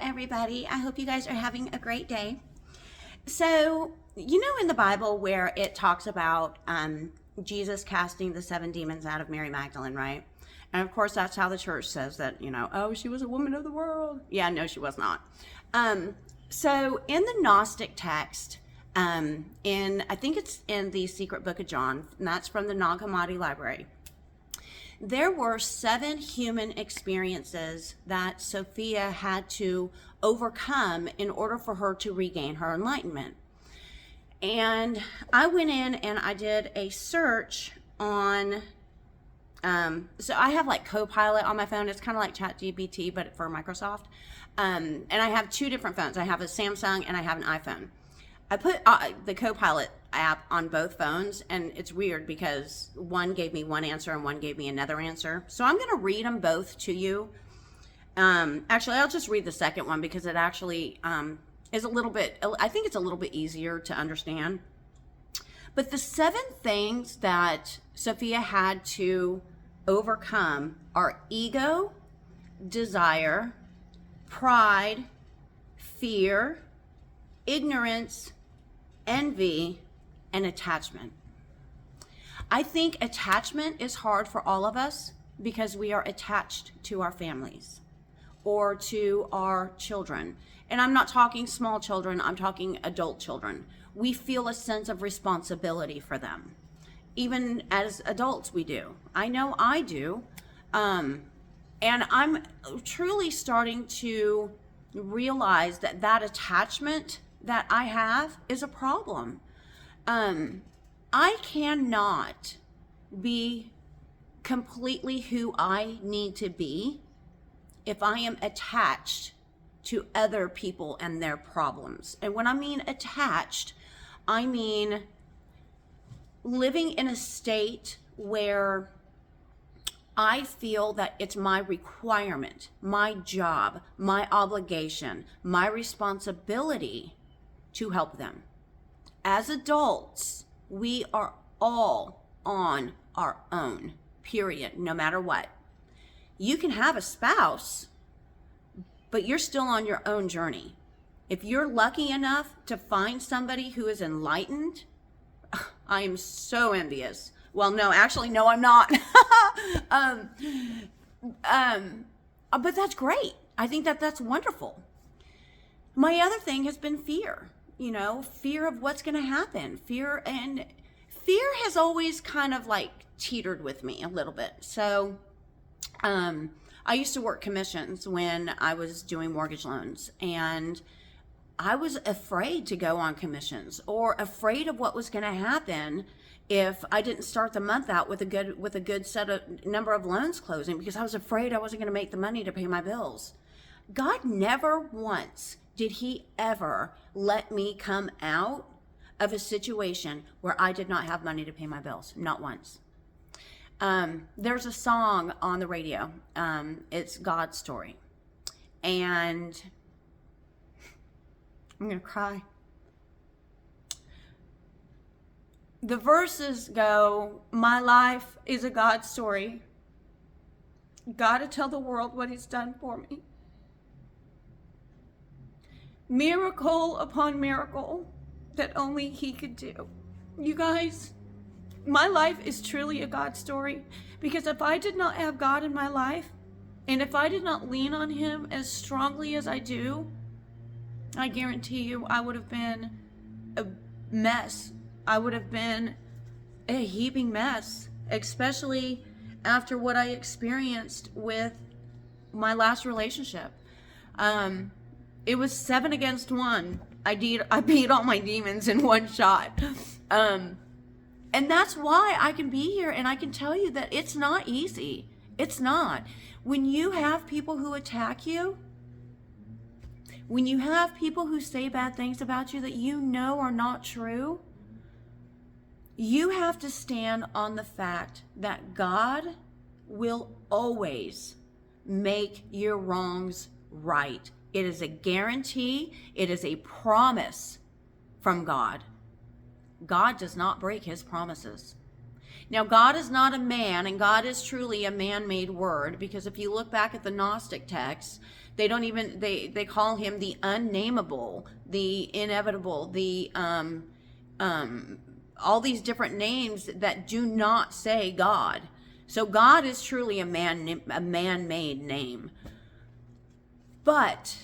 everybody. I hope you guys are having a great day. So, you know, in the Bible where it talks about Jesus casting the 7 demons out of Mary Magdalene, right? And of course, that's how the church says that, oh, she was a woman of the world. Yeah, no, she was not. So in the Gnostic text, I think it's in the Secret Book of John, and that's from the Nag Hammadi Library. There were 7 human experiences that Sophia had to overcome in order for her to regain her enlightenment. And I went in and I did a search on, so I have like Copilot on my phone. It's kind of like ChatGPT, but for Microsoft. And I have 2 different phones. I have a Samsung and I have an iPhone. I put the Copilot app on both phones, and it's weird because one gave me one answer and one gave me another answer. So I'm going to read them both to you. Actually, I'll just read the second one because it actually is a little bit, I think it's a little bit easier to understand. But the 7 things that Sophia had to overcome are ego, desire, pride, fear, ignorance, envy, and attachment. I think attachment is hard for all of us because we are attached to our families or to our children. And I'm not talking small children, I'm talking adult children. We feel a sense of responsibility for them. Even as adults, we do. I know I do. And I'm truly starting to realize that attachment that I have is a problem. I cannot be completely who I need to be if I am attached to other people and their problems. And when I mean attached, I mean living in a state where I feel that it's my requirement, my job, my obligation, my responsibility to help them. As adults, we are all on our own, period, no matter what. You can have a spouse, but you're still on your own journey. If you're lucky enough to find somebody who is enlightened, I am so envious. Well, no, actually, no, I'm not. But that's great. I think that's wonderful. My other thing has been fear. Fear of what's going to happen. Fear has always kind of like teetered with me a little bit. So I used to work commissions when I was doing mortgage loans, and I was afraid to go on commissions or afraid of what was going to happen if I didn't start the month out with a good set of number of loans closing, because I was afraid I wasn't going to make the money to pay my bills. God never once did he ever let me come out of a situation where I did not have money to pay my bills. Not once. There's a song on the radio. It's God's Story. And I'm going to cry. The verses go, my life is a God story. Gotta tell the world what he's done for me. Miracle upon miracle that only he could do. You guys, my life is truly a God story, because if I did not have God in my life, and if I did not lean on him as strongly as I do, I guarantee you I would have been a mess. I would have been a heaping mess, especially after what I experienced with my last relationship. It was 7 against 1. I beat all my demons in one shot. And that's why I can be here and I can tell you that it's not easy. It's not. When you have people who attack you, when you have people who say bad things about you that you know are not true, you have to stand on the fact that God will always make your wrongs right. It is a guarantee. It is a promise from God. God does not break his promises. Now, God is not a man, and God is truly a man-made word, because if you look back at the Gnostic texts, they don't even, they call him the unnameable, the inevitable, the all these different names that do not say God. So God is truly a man-made name. But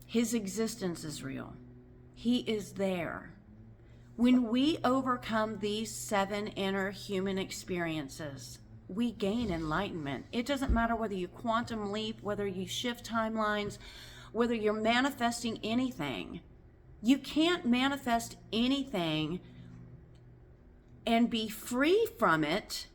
his existence is real. He is there. When we overcome these 7 inner human experiences, we gain enlightenment. It doesn't matter whether you quantum leap, whether you shift timelines, whether you're manifesting anything. You can't manifest anything and be free from it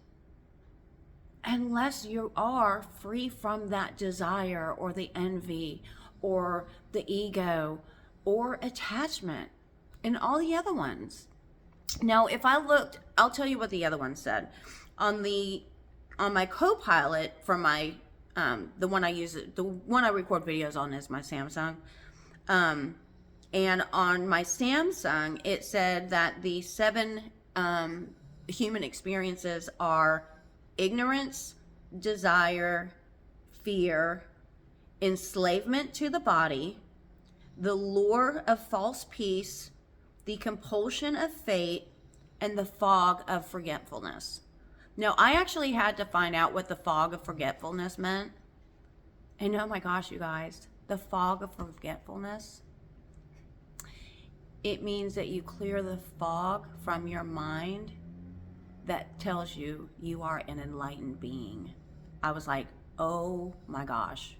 unless you are free from that desire or the envy or the ego or attachment and all the other ones. Now, if I looked, I'll tell you what the other one said. On my Copilot for my the one I record videos on is my Samsung. And on my Samsung, it said that the 7 human experiences are ignorance, desire, fear, enslavement to the body, the lure of false peace, the compulsion of fate, and the fog of forgetfulness. Now, I actually had to find out what the fog of forgetfulness meant. And oh my gosh, you guys, the fog of forgetfulness, it means that you clear the fog from your mind that tells you you are an enlightened being. I was like, oh my gosh.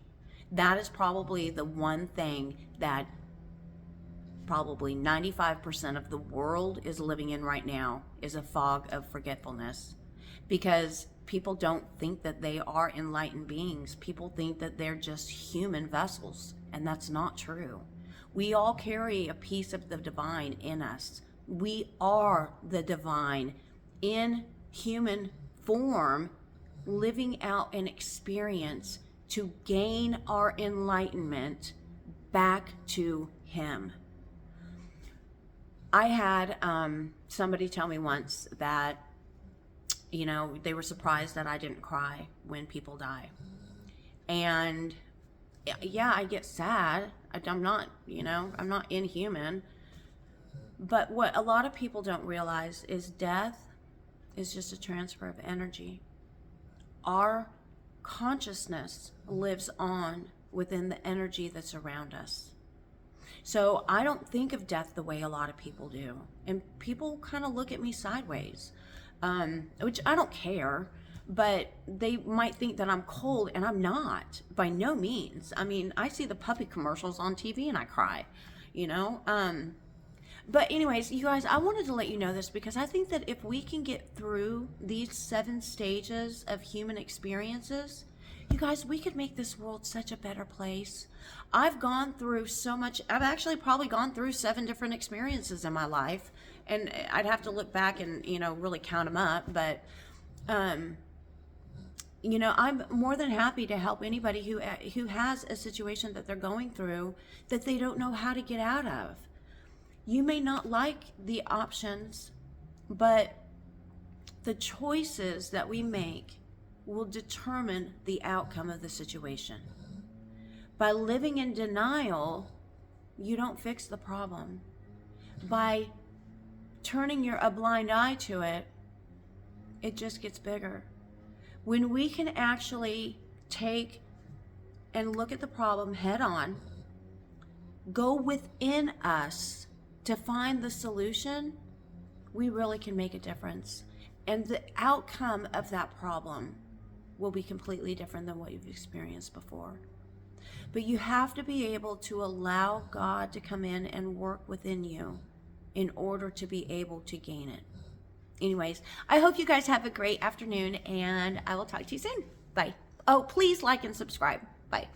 That is probably the one thing that probably 95% of the world is living in right now, is a fog of forgetfulness. Because people don't think that they are enlightened beings. People think that they're just human vessels, and that's not true. We all carry a piece of the divine in us. We are the divine in human form, living out an experience to gain our enlightenment back to him. I had somebody tell me once that, they were surprised that I didn't cry when people die. And yeah, I get sad. I'm not inhuman. But what a lot of people don't realize is death is just a transfer of energy. Our consciousness lives on within the energy that's around us. So I don't think of death the way a lot of people do. And people kind of look at me sideways, which I don't care, but they might think that I'm cold, and I'm not, by no means. I mean, I see the puppy commercials on TV and I cry, But anyways, you guys, I wanted to let you know this because I think that if we can get through these 7 stages of human experiences, you guys, we could make this world such a better place. I've gone through so much. I've actually probably gone through 7 different experiences in my life, and I'd have to look back and, really count them up. But, I'm more than happy to help anybody who has a situation that they're going through that they don't know how to get out of. You may not like the options, but the choices that we make will determine the outcome of the situation. By living in denial, you don't fix the problem. By turning a blind eye to it, it just gets bigger. When we can actually take and look at the problem head on, go within us to find the solution, we really can make a difference. And the outcome of that problem will be completely different than what you've experienced before. But you have to be able to allow God to come in and work within you in order to be able to gain it. Anyways, I hope you guys have a great afternoon, and I will talk to you soon. Bye. Oh, please like and subscribe. Bye.